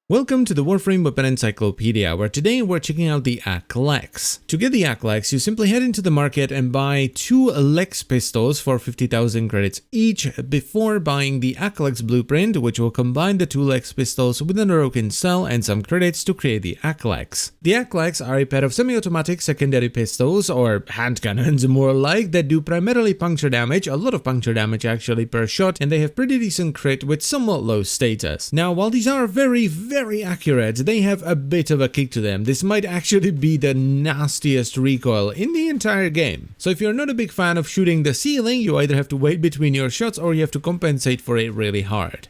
Welcome to the Warframe Weapon Encyclopedia, where today we're checking out the AkLex. To get the AkLex, you simply head into the market and buy 2 Lex pistols for 50,000 credits each before buying the AkLex blueprint, which will combine the 2 Lex pistols with an broken cell and some credits to create the AkLex. The AkLex are a pair of semi-automatic secondary pistols, or hand cannons more like, that do primarily puncture damage, a lot of puncture damage actually per shot, and they have pretty decent crit with somewhat low status. Now, while these are very accurate, they have a bit of a kick to them. This might actually be the nastiest recoil in the entire game. So if you're not a big fan of shooting the ceiling, you either have to wait between your shots or you have to compensate for it really hard.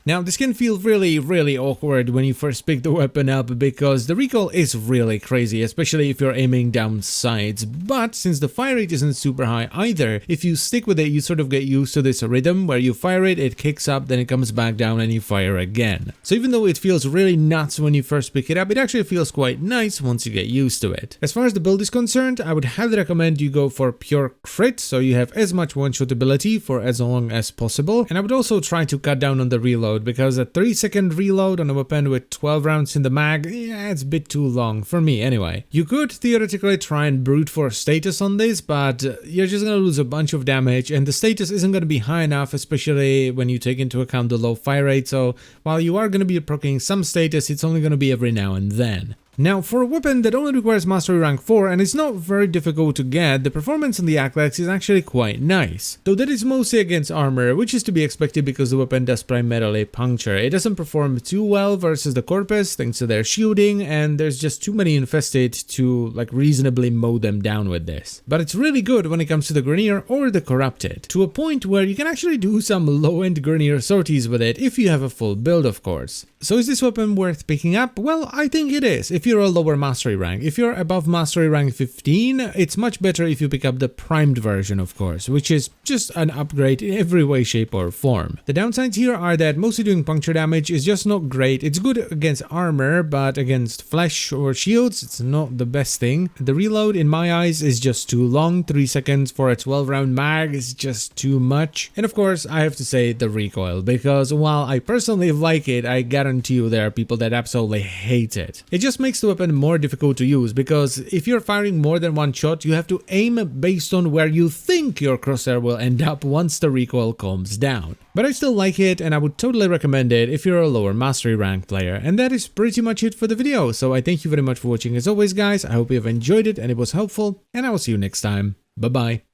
Now, this can feel really awkward when you first pick the weapon up because the recoil is really crazy, especially if you're aiming down sights. But since the fire rate isn't super high either, if you stick with it, you sort of get used to this rhythm where you fire it, it kicks up, then it comes back down and you fire again. So even though it feels really nuts when you first pick it up, it actually feels quite nice once you get used to it. As far as the build is concerned, I would highly recommend you go for pure crit, so you have as much one-shot ability for as long as possible. And I would also try to cut down on the reload, because a 3-second reload on a weapon with 12 rounds in the mag, yeah, it's a bit too long, for me anyway. You could theoretically try and brute force status on this, but you're just gonna lose a bunch of damage, and the status isn't gonna be high enough, especially when you take into account the low fire rate, so while you are gonna be proccing some status, it's only gonna be every now and then. Now, for a weapon that only requires Mastery Rank 4 and is not very difficult to get, the performance on the AkLex is actually quite nice. Though that is mostly against armor, which is to be expected because the weapon does primarily puncture. It doesn't perform too well versus the Corpus thanks to their shielding, and there's just too many infested to reasonably mow them down with this. But it's really good when it comes to the Grineer or the Corrupted, to a point where you can actually do some low-end Grineer sorties with it if you have a full build, of course. So is this weapon worth picking up? Well, I think it is. If you're a lower mastery rank. If you're above mastery rank 15, it's much better if you pick up the primed version, of course, which is just an upgrade in every way, shape or form. The downsides here are that mostly doing puncture damage is just not great. It's good against armor, but against flesh or shields, it's not the best thing. The reload, in my eyes, is just too long. 3 seconds for a 12-round mag is just too much. And of course, I have to say the recoil, because while I personally like it, I guarantee you there are people that absolutely hate it. It just makes the weapon more difficult to use, because if you're firing more than one shot, you have to aim based on where you think your crosshair will end up once the recoil calms down. But I still like it, and I would totally recommend it if you're a lower mastery rank player. And that is pretty much it for the video, so I thank you very much for watching as always, guys. I hope you have enjoyed it and it was helpful, and I will see you next time. Bye bye.